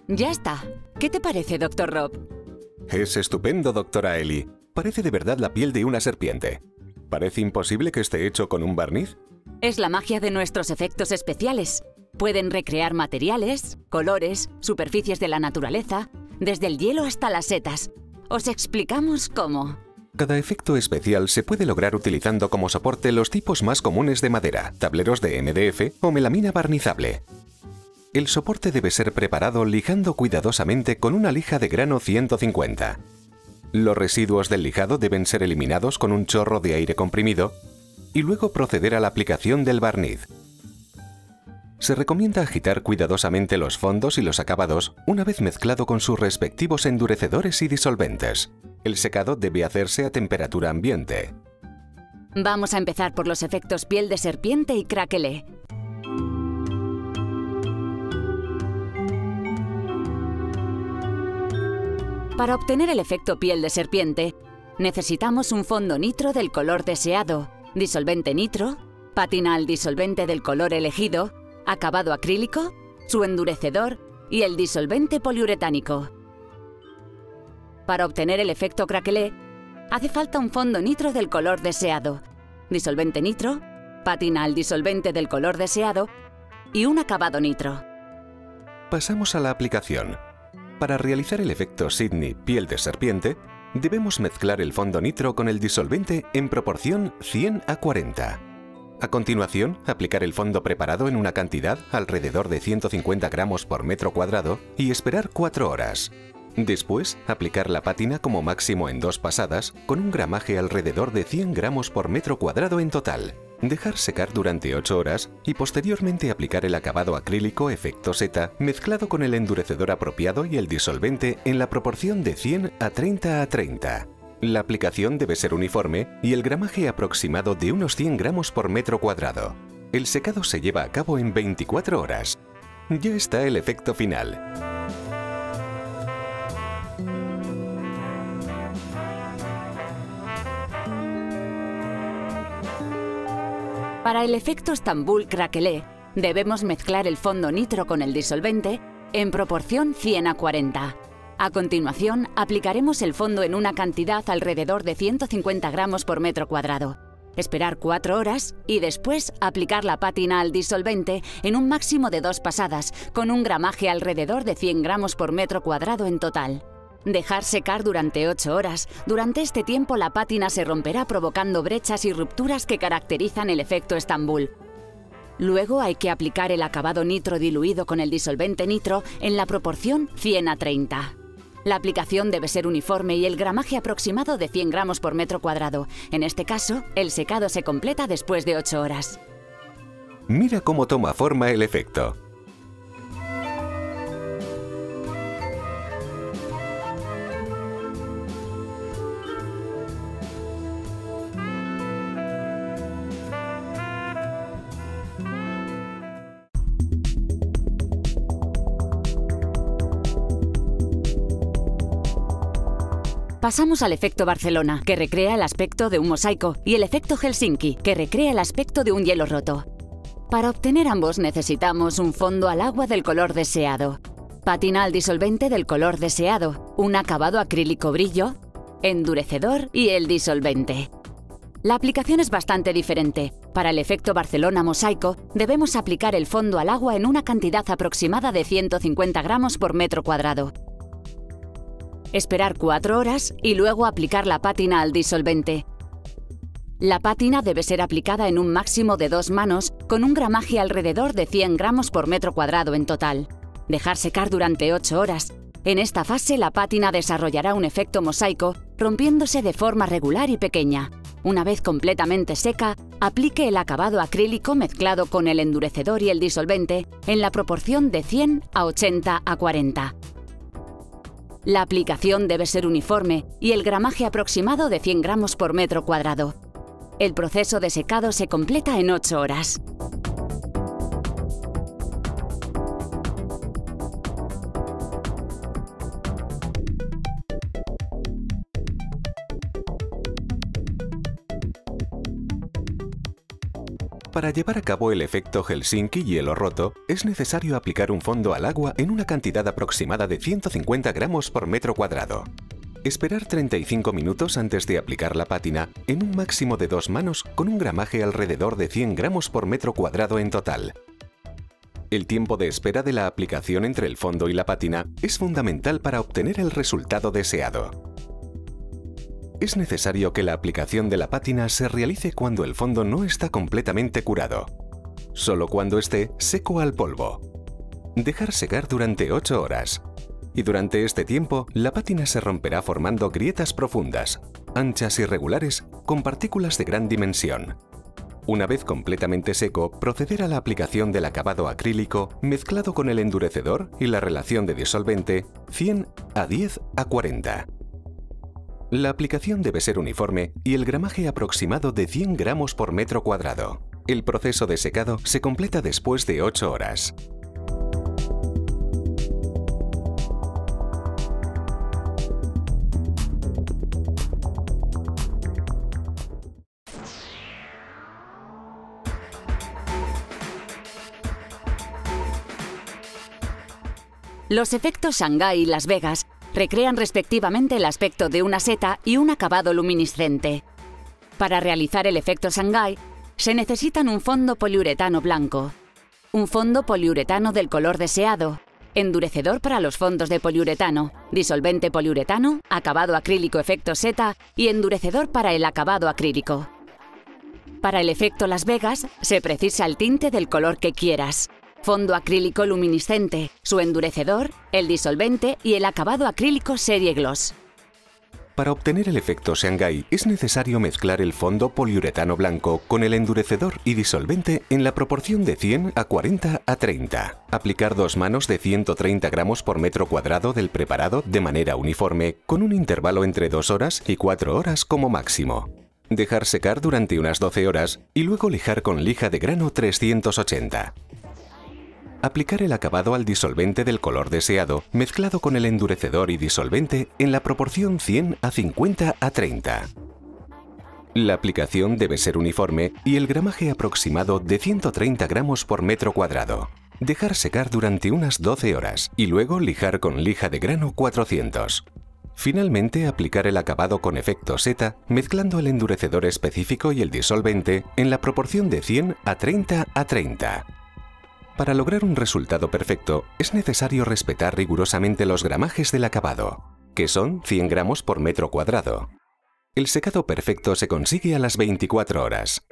Ya está. ¿Qué te parece, Dr. Rob? Es estupendo, doctora Ellie. Parece de verdad la piel de una serpiente. ¿Parece imposible que esté hecho con un barniz? Es la magia de nuestros efectos especiales. Pueden recrear materiales, colores, superficies de la naturaleza, desde el hielo hasta las setas. Os explicamos cómo. Cada efecto especial se puede lograr utilizando como soporte los tipos más comunes de madera, tableros de MDF o melamina barnizable. El soporte debe ser preparado lijando cuidadosamente con una lija de grano 150. Los residuos del lijado deben ser eliminados con un chorro de aire comprimido y luego proceder a la aplicación del barniz. Se recomienda agitar cuidadosamente los fondos y los acabados una vez mezclado con sus respectivos endurecedores y disolventes. El secado debe hacerse a temperatura ambiente. Vamos a empezar por los efectos piel de serpiente y craquelé. Para obtener el efecto piel de serpiente, necesitamos un fondo nitro del color deseado, disolvente nitro, pátina al disolvente del color elegido, acabado acrílico, su endurecedor y el disolvente poliuretánico. Para obtener el efecto craquelé, hace falta un fondo nitro del color deseado, disolvente nitro, pátina al disolvente del color deseado y un acabado nitro. Pasamos a la aplicación. Para realizar el efecto Sydney piel de serpiente, debemos mezclar el fondo nitro con el disolvente en proporción 100:40. A continuación, aplicar el fondo preparado en una cantidad alrededor de 150 gramos por metro cuadrado y esperar 4 horas. Después, aplicar la pátina como máximo en 2 pasadas con un gramaje alrededor de 100 gramos por metro cuadrado en total. Dejar secar durante 8 horas y posteriormente aplicar el acabado acrílico efecto seta mezclado con el endurecedor apropiado y el disolvente en la proporción de 100:30:30. La aplicación debe ser uniforme y el gramaje aproximado de unos 100 gramos por metro cuadrado. El secado se lleva a cabo en 24 horas. Ya está el efecto final. Para el efecto Estambul craquelé, debemos mezclar el fondo nitro con el disolvente en proporción 100:40. A continuación, aplicaremos el fondo en una cantidad alrededor de 150 gramos por metro cuadrado. Esperar 4 horas y después aplicar la pátina al disolvente en un máximo de 2 pasadas, con un gramaje alrededor de 100 gramos por metro cuadrado en total. Dejar secar durante 8 horas. Durante este tiempo la pátina se romperá provocando brechas y rupturas que caracterizan el efecto Estambul. Luego hay que aplicar el acabado nitro diluido con el disolvente nitro en la proporción 100:30. La aplicación debe ser uniforme y el gramaje aproximado de 100 gramos por metro cuadrado. En este caso, el secado se completa después de 8 horas. Mira cómo toma forma el efecto. Pasamos al efecto Barcelona, que recrea el aspecto de un mosaico, y el efecto Helsinki, que recrea el aspecto de un hielo roto. Para obtener ambos necesitamos un fondo al agua del color deseado, pátina al disolvente del color deseado, un acabado acrílico brillo, endurecedor y el disolvente. La aplicación es bastante diferente. Para el efecto Barcelona mosaico, debemos aplicar el fondo al agua en una cantidad aproximada de 150 gramos por metro cuadrado. Esperar 4 horas y luego aplicar la pátina al disolvente. La pátina debe ser aplicada en un máximo de 2 manos con un gramaje alrededor de 100 gramos por metro cuadrado en total. Dejar secar durante 8 horas. En esta fase la pátina desarrollará un efecto mosaico rompiéndose de forma regular y pequeña. Una vez completamente seca, aplique el acabado acrílico mezclado con el endurecedor y el disolvente en la proporción de 100:80:40. La aplicación debe ser uniforme y el gramaje aproximado de 100 gramos por metro cuadrado. El proceso de secado se completa en 8 horas. Para llevar a cabo el efecto Helsinki hielo roto, es necesario aplicar un fondo al agua en una cantidad aproximada de 150 gramos por metro cuadrado. Esperar 35 minutos antes de aplicar la pátina en un máximo de 2 manos con un gramaje alrededor de 100 gramos por metro cuadrado en total. El tiempo de espera de la aplicación entre el fondo y la pátina es fundamental para obtener el resultado deseado. Es necesario que la aplicación de la pátina se realice cuando el fondo no está completamente curado, solo cuando esté seco al polvo. Dejar secar durante 8 horas. Y durante este tiempo, la pátina se romperá formando grietas profundas, anchas y regulares, con partículas de gran dimensión. Una vez completamente seco, proceder a la aplicación del acabado acrílico mezclado con el endurecedor y la relación de disolvente 100:10:40. La aplicación debe ser uniforme y el gramaje aproximado de 100 gramos por metro cuadrado. El proceso de secado se completa después de 8 horas. Los efectos Shanghai y Las Vegas recrean respectivamente el aspecto de una seta y un acabado luminiscente. Para realizar el efecto Shanghai, se necesitan un fondo poliuretano blanco, un fondo poliuretano del color deseado, endurecedor para los fondos de poliuretano, disolvente poliuretano, acabado acrílico efecto seta y endurecedor para el acabado acrílico. Para el efecto Las Vegas, se precisa el tinte del color que quieras. Fondo acrílico luminiscente, su endurecedor, el disolvente y el acabado acrílico serie gloss. Para obtener el efecto Shanghai es necesario mezclar el fondo poliuretano blanco con el endurecedor y disolvente en la proporción de 100:40:30. Aplicar 2 manos de 130 gramos por metro cuadrado del preparado de manera uniforme con un intervalo entre 2 horas y 4 horas como máximo. Dejar secar durante unas 12 horas y luego lijar con lija de grano 380. Aplicar el acabado al disolvente del color deseado, mezclado con el endurecedor y disolvente en la proporción 100:50:30. La aplicación debe ser uniforme y el gramaje aproximado de 130 gramos por metro cuadrado. Dejar secar durante unas 12 horas y luego lijar con lija de grano 400. Finalmente, aplicar el acabado con efecto seta, mezclando el endurecedor específico y el disolvente en la proporción de 100:30:30. Para lograr un resultado perfecto, es necesario respetar rigurosamente los gramajes del acabado, que son 100 gramos por metro cuadrado. El secado perfecto se consigue a las 24 horas.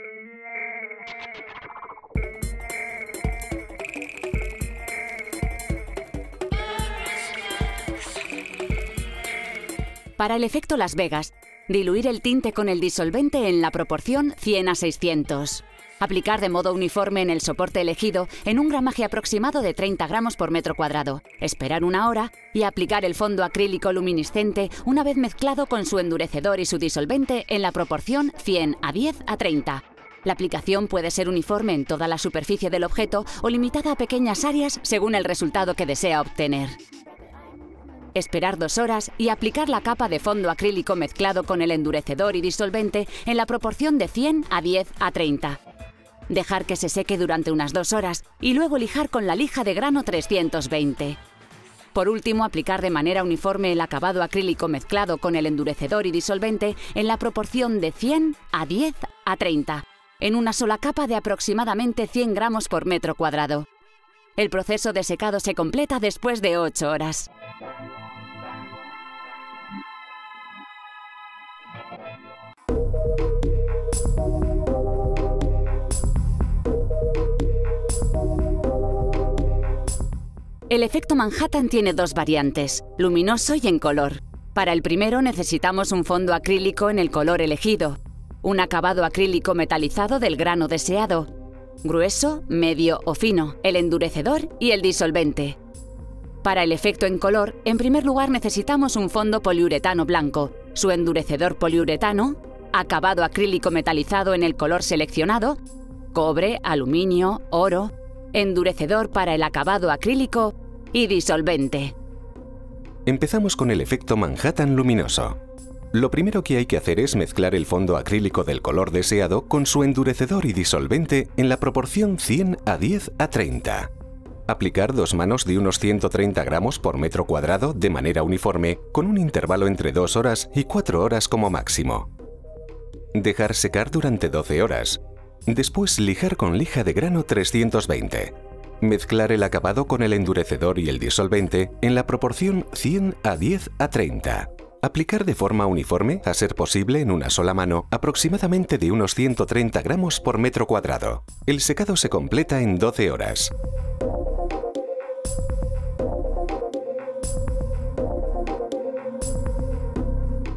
Para el efecto Las Vegas, diluir el tinte con el disolvente en la proporción 100:600. Aplicar de modo uniforme en el soporte elegido en un gramaje aproximado de 30 gramos por metro cuadrado. Esperar 1 hora y aplicar el fondo acrílico luminiscente una vez mezclado con su endurecedor y su disolvente en la proporción 100:10:30. La aplicación puede ser uniforme en toda la superficie del objeto o limitada a pequeñas áreas según el resultado que desea obtener. Esperar 2 horas y aplicar la capa de fondo acrílico mezclado con el endurecedor y disolvente en la proporción de 100:10:30. Dejar que se seque durante unas 2 horas y luego lijar con la lija de grano 320. Por último, aplicar de manera uniforme el acabado acrílico mezclado con el endurecedor y disolvente en la proporción de 100:10:30, en una sola capa de aproximadamente 100 gramos por metro cuadrado. El proceso de secado se completa después de 8 horas. El efecto Manhattan tiene 2 variantes, luminoso y en color. Para el primero necesitamos un fondo acrílico en el color elegido, un acabado acrílico metalizado del grano deseado, grueso, medio o fino, el endurecedor y el disolvente. Para el efecto en color, en primer lugar necesitamos un fondo poliuretano blanco, su endurecedor poliuretano, acabado acrílico metalizado en el color seleccionado, cobre, aluminio, oro, endurecedor para el acabado acrílico y disolvente. Empezamos con el efecto Manhattan luminoso. Lo primero que hay que hacer es mezclar el fondo acrílico del color deseado con su endurecedor y disolvente en la proporción 100:10:30. Aplicar 2 manos de unos 130 gramos por metro cuadrado de manera uniforme, con un intervalo entre 2 horas y 4 horas como máximo. Dejar secar durante 12 horas. Después lijar con lija de grano 320. Mezclar el acabado con el endurecedor y el disolvente en la proporción 100:10:30. Aplicar de forma uniforme, a ser posible en una sola mano, aproximadamente de unos 130 gramos por metro cuadrado. El secado se completa en 12 horas.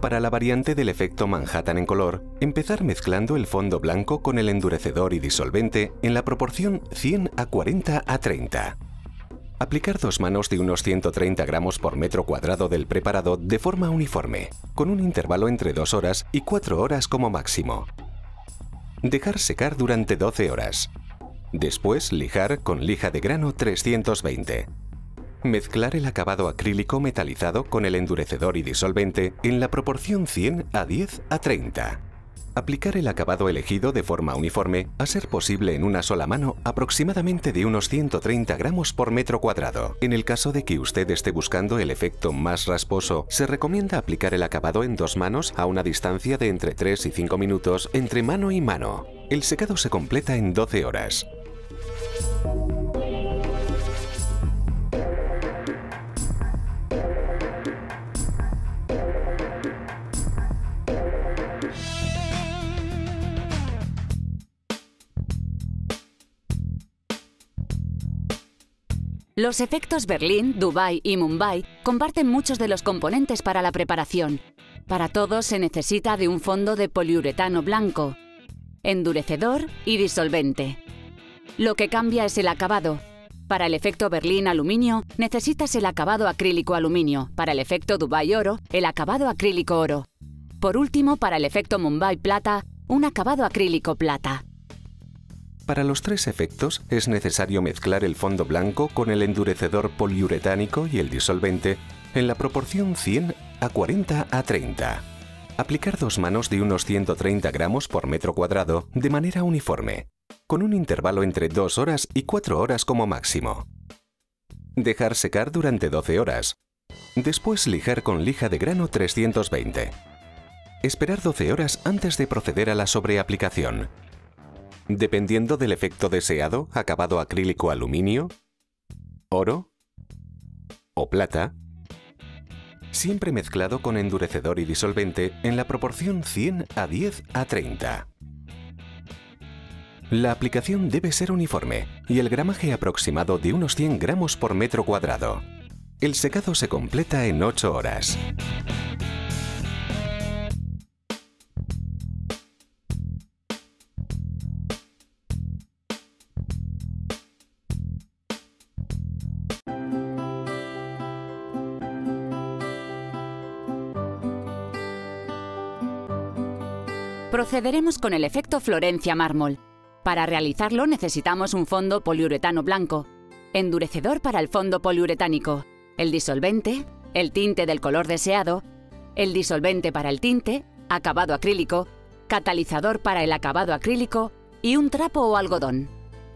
Para la variante del efecto Manhattan en color, empezar mezclando el fondo blanco con el endurecedor y disolvente en la proporción 100:40:30. Aplicar 2 manos de unos 130 gramos por metro cuadrado del preparado de forma uniforme, con un intervalo entre 2 horas y 4 horas como máximo. Dejar secar durante 12 horas. Después lijar con lija de grano 320. Mezclar el acabado acrílico metalizado con el endurecedor y disolvente en la proporción 100:10:30. Aplicar el acabado elegido de forma uniforme, a ser posible en una sola mano, aproximadamente de unos 130 gramos por metro cuadrado. En el caso de que usted esté buscando el efecto más rasposo, se recomienda aplicar el acabado en 2 manos a una distancia de entre 3 y 5 minutos entre mano y mano. El secado se completa en 12 horas. Los efectos Berlín, Dubái y Mumbai comparten muchos de los componentes para la preparación. Para todos se necesita de un fondo de poliuretano blanco, endurecedor y disolvente. Lo que cambia es el acabado. Para el efecto Berlín aluminio, necesitas el acabado acrílico aluminio. Para el efecto Dubái oro, el acabado acrílico oro. Por último, para el efecto Mumbai plata, un acabado acrílico plata. Para los 3 efectos es necesario mezclar el fondo blanco con el endurecedor poliuretánico y el disolvente en la proporción 100:40:30. Aplicar 2 manos de unos 130 gramos por metro cuadrado de manera uniforme, con un intervalo entre 2 horas y 4 horas como máximo. Dejar secar durante 12 horas. Después lijar con lija de grano 320. Esperar 12 horas antes de proceder a la sobreaplicación. Dependiendo del efecto deseado, acabado acrílico aluminio, oro o plata, siempre mezclado con endurecedor y disolvente en la proporción 100:10:30. La aplicación debe ser uniforme y el gramaje aproximado de unos 100 gramos por metro cuadrado. El secado se completa en 8 horas. Procederemos con el efecto Florencia mármol. Para realizarlo necesitamos un fondo poliuretano blanco, endurecedor para el fondo poliuretánico, el disolvente, el tinte del color deseado, el disolvente para el tinte, acabado acrílico, catalizador para el acabado acrílico y un trapo o algodón.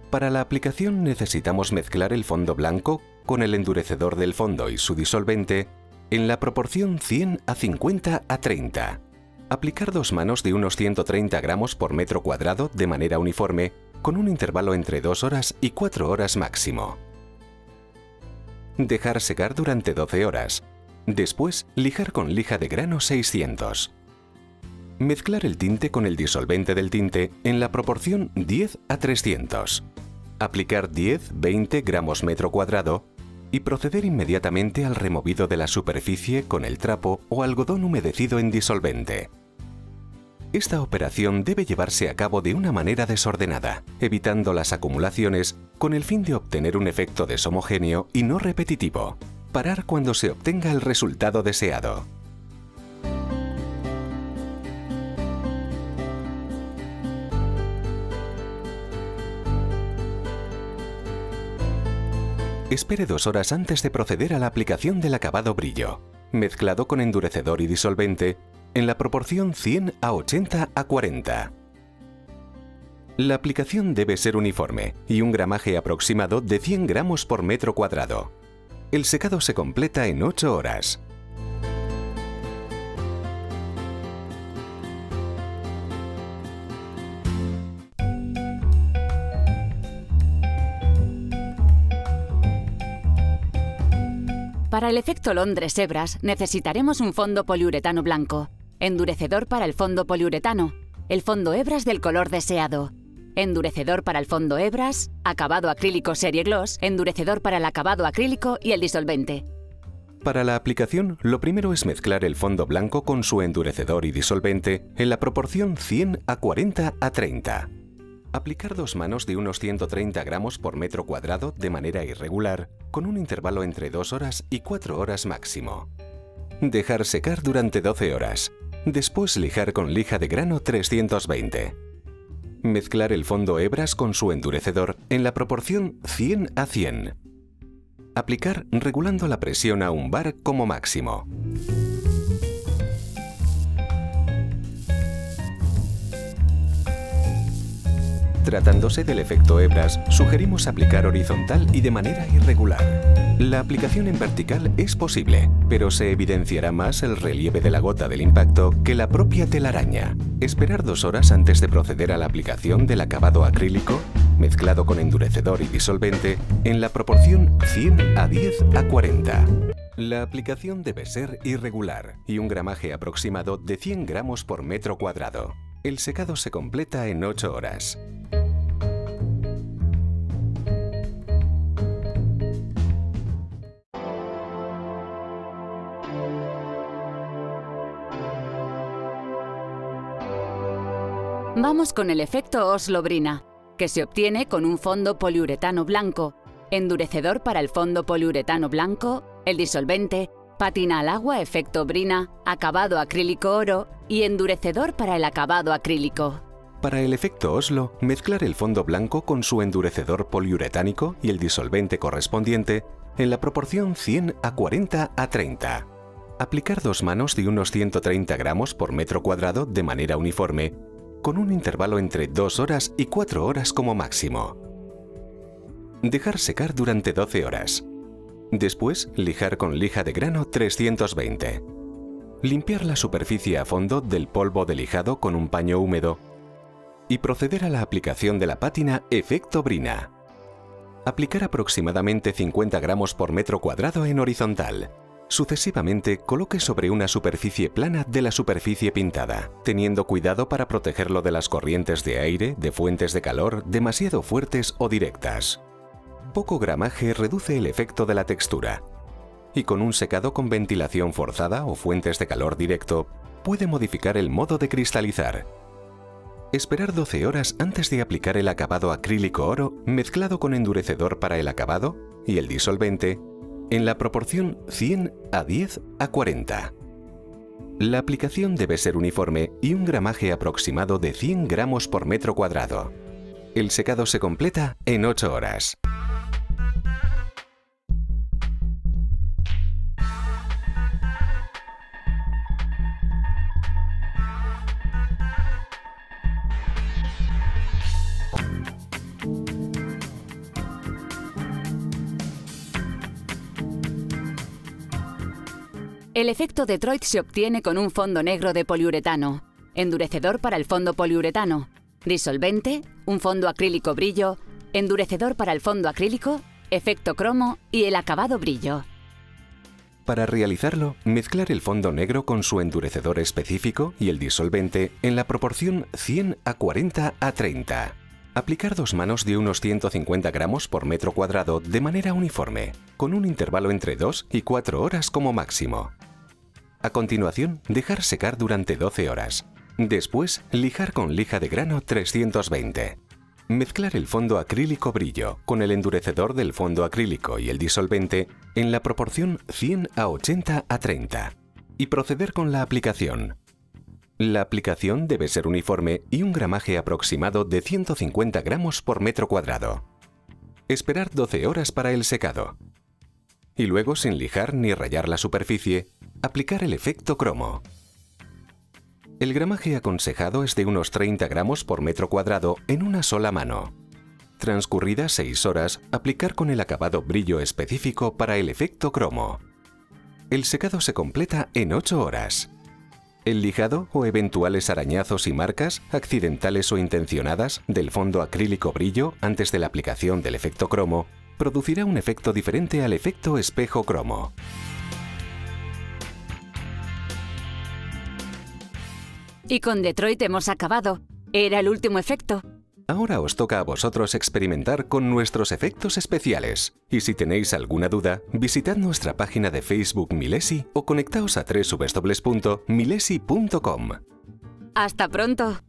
Para la aplicación necesitamos mezclar el fondo blanco con el endurecedor del fondo y su disolvente en la proporción 100:50:30. Aplicar 2 manos de unos 130 gramos por metro cuadrado de manera uniforme, con un intervalo entre 2 horas y 4 horas máximo. Dejar secar durante 12 horas. Después, lijar con lija de grano 600. Mezclar el tinte con el disolvente del tinte en la proporción 10:300. Aplicar 10-20 gramos metro cuadrado y proceder inmediatamente al removido de la superficie con el trapo o algodón humedecido en disolvente. Esta operación debe llevarse a cabo de una manera desordenada, evitando las acumulaciones con el fin de obtener un efecto deshomogéneo y no repetitivo. Parar cuando se obtenga el resultado deseado. Espere 2 horas antes de proceder a la aplicación del acabado brillo. Mezclado con endurecedor y disolvente, en la proporción 100 a 80 a 40. La aplicación debe ser uniforme y un gramaje aproximado de 100 gramos por metro cuadrado. El secado se completa en 8 horas. Para el efecto Londres-Hebras necesitaremos un fondo poliuretano blanco, endurecedor para el fondo poliuretano, el fondo hebras del color deseado, endurecedor para el fondo hebras, acabado acrílico serie gloss, endurecedor para el acabado acrílico y el disolvente. Para la aplicación, lo primero es mezclar el fondo blanco con su endurecedor y disolvente en la proporción 100 a 40 a 30. Aplicar 2 manos de unos 130 gramos por metro cuadrado de manera irregular, con un intervalo entre 2 horas y 4 horas máximo. Dejar secar durante 12 horas. Después lijar con lija de grano 320. Mezclar el fondo hebras con su endurecedor en la proporción 100 a 100. Aplicar regulando la presión a 1 bar como máximo. Tratándose del efecto hebras, sugerimos aplicar horizontal y de manera irregular. La aplicación en vertical es posible, pero se evidenciará más el relieve de la gota del impacto que la propia telaraña. Esperar 2 horas antes de proceder a la aplicación del acabado acrílico, mezclado con endurecedor y disolvente, en la proporción 100 a 10 a 40. La aplicación debe ser irregular y un gramaje aproximado de 100 gramos por metro cuadrado. El secado se completa en 8 horas. Vamos con el efecto Oslo-Brina, que se obtiene con un fondo poliuretano blanco, endurecedor para el fondo poliuretano blanco, el disolvente, pátina al agua efecto Brina, acabado acrílico oro y endurecedor para el acabado acrílico. Para el efecto Oslo, mezclar el fondo blanco con su endurecedor poliuretánico y el disolvente correspondiente en la proporción 100 a 40 a 30. Aplicar 2 manos de unos 130 gramos por metro cuadrado de manera uniforme, con un intervalo entre 2 horas y 4 horas como máximo. Dejar secar durante 12 horas. Después, lijar con lija de grano 320. Limpiar la superficie a fondo del polvo de lijado con un paño húmedo y proceder a la aplicación de la pátina efecto Brina. Aplicar aproximadamente 50 gramos por metro cuadrado en horizontal. Sucesivamente, coloque sobre una superficie plana de la superficie pintada, teniendo cuidado para protegerlo de las corrientes de aire, de fuentes de calor demasiado fuertes o directas. Poco gramaje reduce el efecto de la textura, y con un secado con ventilación forzada o fuentes de calor directo, puede modificar el modo de cristalizar. Esperar 12 horas antes de aplicar el acabado acrílico oro mezclado con endurecedor para el acabado y el disolvente, en la proporción 100 a 10 a 40. La aplicación debe ser uniforme y un gramaje aproximado de 100 gramos por metro cuadrado. El secado se completa en 8 horas. El efecto Detroit se obtiene con un fondo negro de poliuretano, endurecedor para el fondo poliuretano, disolvente, un fondo acrílico brillo, endurecedor para el fondo acrílico, efecto cromo y el acabado brillo. Para realizarlo, mezclar el fondo negro con su endurecedor específico y el disolvente en la proporción 100 a 40 a 30. Aplicar 2 manos de unos 150 gramos por metro cuadrado de manera uniforme, con un intervalo entre 2 y 4 horas como máximo. A continuación, dejar secar durante 12 horas. Después, lijar con lija de grano 320. Mezclar el fondo acrílico brillo con el endurecedor del fondo acrílico y el disolvente en la proporción 100 a 80 a 30. Y proceder con la aplicación. La aplicación debe ser uniforme y un gramaje aproximado de 150 gramos por metro cuadrado. Esperar 12 horas para el secado. Y luego, sin lijar ni rayar la superficie, aplicar el efecto cromo. El gramaje aconsejado es de unos 30 gramos por metro cuadrado en una sola mano. Transcurridas 6 horas, aplicar con el acabado brillo específico para el efecto cromo. El secado se completa en 8 horas. El lijado o eventuales arañazos y marcas, accidentales o intencionadas, del fondo acrílico brillo antes de la aplicación del efecto cromo, producirá un efecto diferente al efecto espejo cromo. Y con Detroit hemos acabado. Era el último efecto. Ahora os toca a vosotros experimentar con nuestros efectos especiales. Y si tenéis alguna duda, visitad nuestra página de Facebook Milesi o conectaos a www.milesi.com. ¡Hasta pronto!